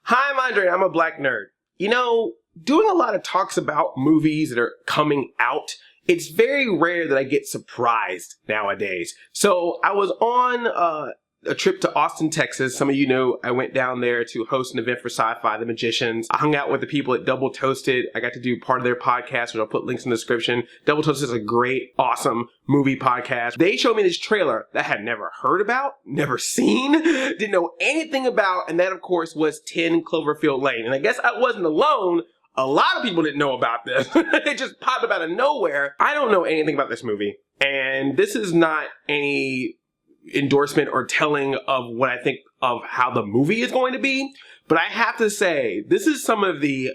Hi, I'm Andre. I'm a black nerd. You know, doing a lot of talks about movies that are coming out, it's very rare that I get surprised nowadays. So I was on a trip to Austin, Texas. Some of you know I went down there to host an event for Sci-Fi, The Magicians. I hung out with the people at Double Toasted. I got to do part of their podcast, which I'll put links in the description. Double Toasted is a great, awesome movie podcast. They showed me this trailer that I had never heard about, never seen, didn't know anything about, and that, of course, was 10 Cloverfield Lane. And I guess I wasn't alone. A lot of people didn't know about this. It just popped up out of nowhere. I don't know anything about this movie, and this is not any endorsement or telling of what I think of how the movie is going to be, but I have to say this is some of the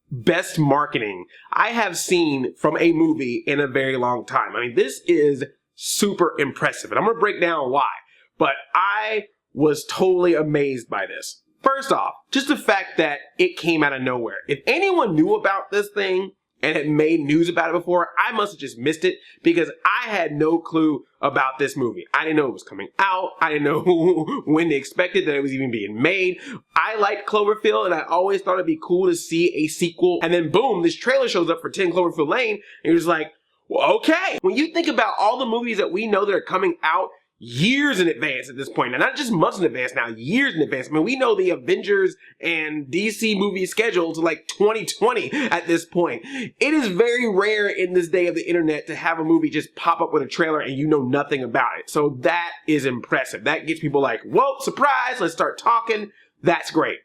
best marketing I have seen from a movie in a very long time. I mean, this is super impressive, and I'm going to break down why, but I was totally amazed by this. First off, just the fact that it came out of nowhere. If anyone knew about this thing and had made news about it before, I must have just missed it because I had no clue about this movie. I didn't know it was coming out. I didn't know when they expected that it was even being made. I liked Cloverfield, and I always thought it'd be cool to see a sequel. And then boom, this trailer shows up for 10 Cloverfield Lane, and you're just like, well, okay. When you think about all the movies that we know that are coming out years in advance at this point, and not just months in advance now, years in advance. I mean, we know the Avengers and DC movie schedule to like 2020 at this point. It is very rare in this day of the internet to have a movie just pop up with a trailer and you know nothing about it. So that is impressive. That gets people like, whoa, surprise, let's start talking. That's great.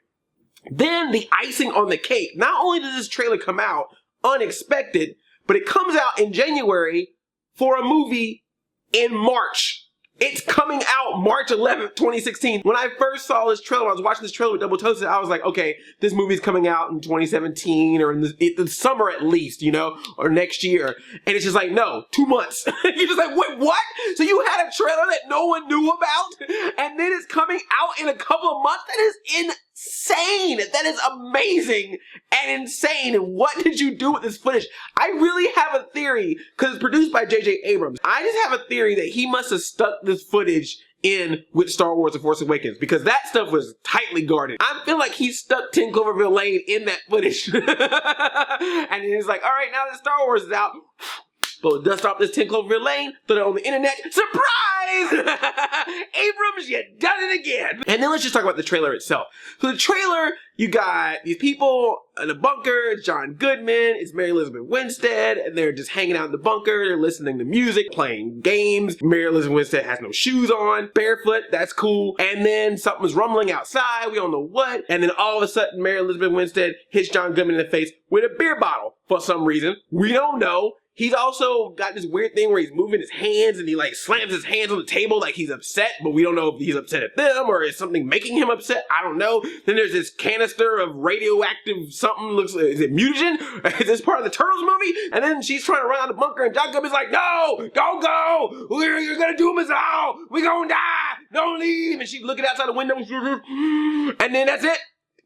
Then the icing on the cake. Not only does this trailer come out unexpected, but it comes out in January for a movie in March. It's coming out March 11th, 2016. When I first saw this trailer, I was watching this trailer with Double Toasted, I was like, okay, this movie's coming out in 2017 or in the summer at least, you know, or next year. And it's just like, no, 2 months. You're just like, wait, what? So you had a trailer that no one knew about, and then it's coming out in a couple of months? That is insane. That is amazing and insane. And what did you do with this footage? I really have a theory, because it's produced by J.J. Abrams. I just have a theory that he must have stuck this footage in with Star Wars: The Force Awakens, because that stuff was tightly guarded. I feel like he stuck 10 Cloverfield Lane in that footage. And he's like, all right, now that Star Wars is out, but dust off this 10 Cloverfield Lane, throw it on the internet. Surprise! Abrams, you done it again. And then let's just talk about the trailer itself. So the trailer, you got these people in a bunker. It's John Goodman, it's Mary Elizabeth Winstead, and they're just hanging out in the bunker. They're listening to music, playing games. Mary Elizabeth Winstead has no shoes on, barefoot. That's cool. And then something's rumbling outside. We don't know what. And then all of a sudden, Mary Elizabeth Winstead hits John Goodman in the face with a beer bottle for some reason. We don't know. He's also got this weird thing where he's moving his hands and he like slams his hands on the table like he's upset, but we don't know if he's upset at them or is something making him upset. I don't know. Then there's this canister of radioactive something. Looks like, is it mutagen? Is this part of the Turtles movie? And then she's trying to run out of the bunker and John Goodman's like, no, don't go. You're gonna do us all. We're gonna die. Don't leave. And she's looking outside the window. And then that's it.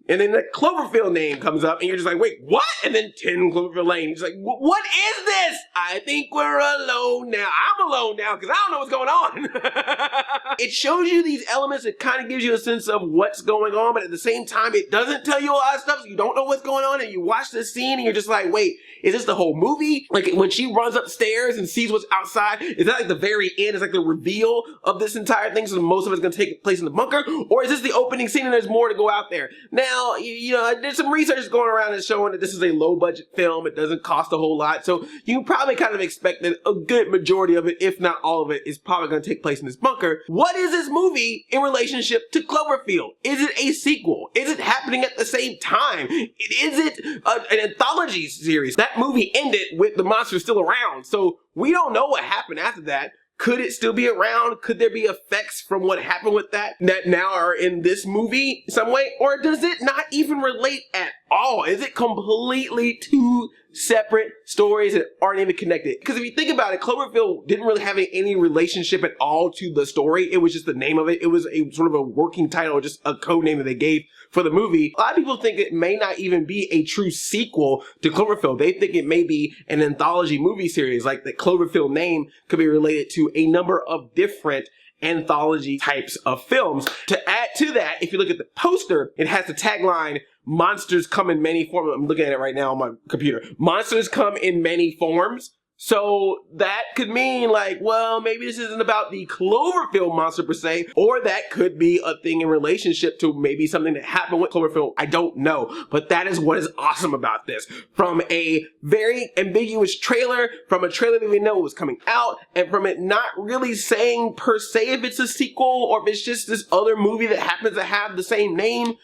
And then the Cloverfield name comes up, and you're just like, wait, what? And then 10 Cloverfield Lane. You're just like, what is this? I think we're alone now. I'm alone now, because I don't know what's going on. It shows you these elements. It kind of gives you a sense of what's going on, but at the same time, it doesn't tell you a lot of stuff, so you don't know what's going on, and you watch this scene, and you're just like, wait, is this the whole movie? Like, when she runs upstairs and sees what's outside, is that like the very end? Is like the reveal of this entire thing, so most of it's going to take place in the bunker? Or is this the opening scene, and there's more to go out there? Now, you know, there's some research going around and showing that this is a low-budget film. It doesn't cost a whole lot. So you can probably kind of expect that a good majority of it, if not all of it, is probably going to take place in this bunker. What is this movie in relationship to Cloverfield? Is it a sequel? Is it happening at the same time? Is it an anthology series? That movie ended with the monster still around. So we don't know what happened after that. Could it still be around? Could there be effects from what happened with that now are in this movie some way? Or does it not even relate at all? Is it completely two separate stories that aren't even connected? Because if you think about it, Cloverfield didn't really have any relationship at all to the story. It was just the name of it. It was a sort of a working title, or just a code name that they gave for the movie. A lot of people think it may not even be a true sequel to Cloverfield. They think it may be an anthology movie series, like the Cloverfield name could be related to a number of different anthology types of films. To add to that, if you look at the poster, it has the tagline, "Monsters come in many forms." I'm looking at it right now on my computer. Monsters come in many forms. So that could mean like, well, maybe this isn't about the Cloverfield monster per se, or that could be a thing in relationship to maybe something that happened with Cloverfield. I don't know, but that is what is awesome about this. From a very ambiguous trailer, from a trailer that we know was coming out, and from it not really saying per se if it's a sequel or if it's just this other movie that happens to have the same name.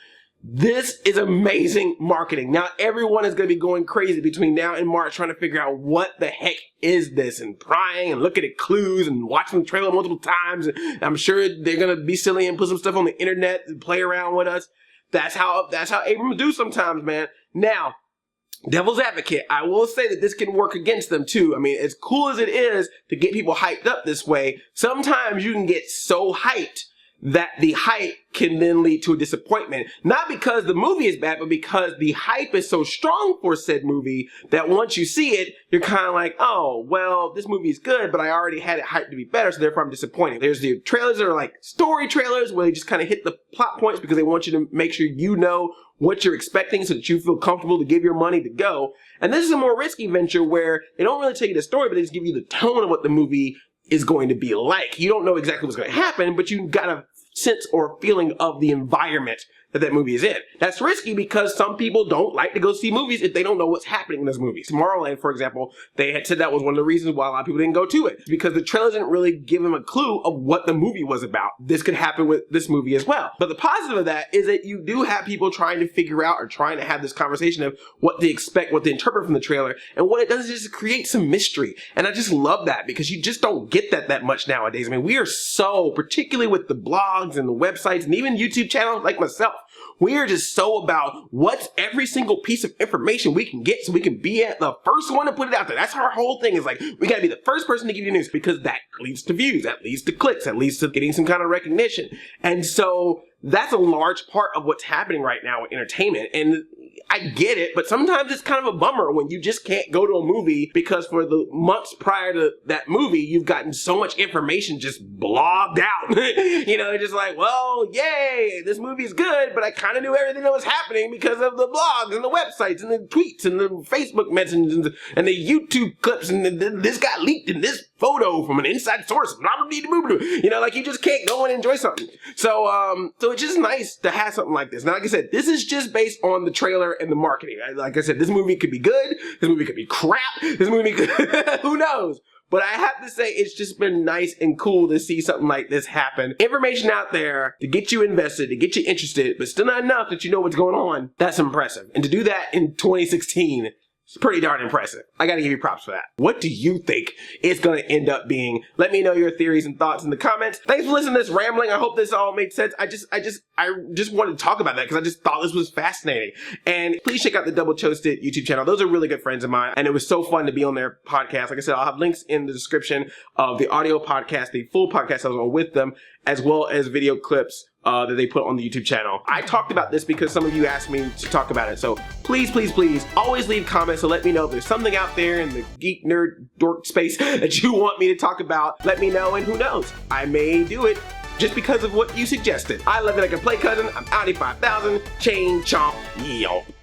This is amazing marketing. Now everyone is going to be going crazy between now and March trying to figure out what the heck is this and prying and looking at clues and watching the trailer multiple times. And I'm sure they're going to be silly and put some stuff on the internet and play around with us. That's how Abrams do sometimes, man. Now, devil's advocate, I will say that this can work against them too. I mean, as cool as it is to get people hyped up this way, sometimes you can get so hyped that the hype can then lead to a disappointment. Not because the movie is bad, but because the hype is so strong for said movie that once you see it, you're kind of like, oh, well, this movie is good, but I already had it hyped to be better, so therefore I'm disappointed. There's the trailers that are like story trailers where they just kind of hit the plot points because they want you to make sure you know what you're expecting so that you feel comfortable to give your money to go. And this is a more risky venture where they don't really tell you the story, but they just give you the tone of what the movie is going to be like. You don't know exactly what's going to happen, but you got a sense or feeling of the environment that movie is in. That's risky because some people don't like to go see movies if they don't know what's happening in those movies. Tomorrowland, for example, they had said that was one of the reasons why a lot of people didn't go to it, because the trailers didn't really give them a clue of what the movie was about. This could happen with this movie as well. But the positive of that is that you do have people trying to figure out or trying to have this conversation of what they expect, what they interpret from the trailer, and what it does is just create some mystery. And I just love that because you just don't get that much nowadays. I mean, we are so, particularly with the blogs and the websites and even YouTube channels like myself, we are just so about what's every single piece of information we can get so we can be at the first one to put it out there. That's our whole thing, is like, we gotta be the first person to give you news because that leads to views, that leads to clicks, that leads to getting some kind of recognition. And so that's a large part of what's happening right now with entertainment. And I get it, but sometimes it's kind of a bummer when you just can't go to a movie because for the months prior to that movie, you've gotten so much information just blogged out. You know, just like, well, yay, this movie's good, but I kind of knew everything that was happening because of the blogs and the websites and the tweets and the Facebook messages and the YouTube clips and this got leaked in this photo from an inside source. You know, like you just can't go and enjoy something. So it's just nice to have something like this. Now, like I said, this is just based on the trailer and the marketing. Like I said, this movie could be good. This movie could be crap. This movie could, who knows? But I have to say, it's just been nice and cool to see something like this happen. Information out there to get you invested, to get you interested, but still not enough that you know what's going on. That's impressive. And to do that in 2016, it's pretty darn impressive. I gotta give you props for that. What do you think it's gonna end up being? Let me know your theories and thoughts in the comments. Thanks for listening to this rambling. I hope this all made sense. I just wanted to talk about that because I just thought this was fascinating. And please check out the Double Toasted YouTube channel. Those are really good friends of mine, and it was so fun to be on their podcast. Like I said, I'll have links in the description of the audio podcast, the full podcast I was on with them, as well as video clips that they put on the YouTube channel. I talked about this because some of you asked me to talk about it. So please, please, please, always leave comments to let me know if there's something out there in the geek, nerd, dork space that you want me to talk about. Let me know, and who knows, I may do it just because of what you suggested. I love it like a play cousin. I'm Audi 5000. Chain chomp. Yo.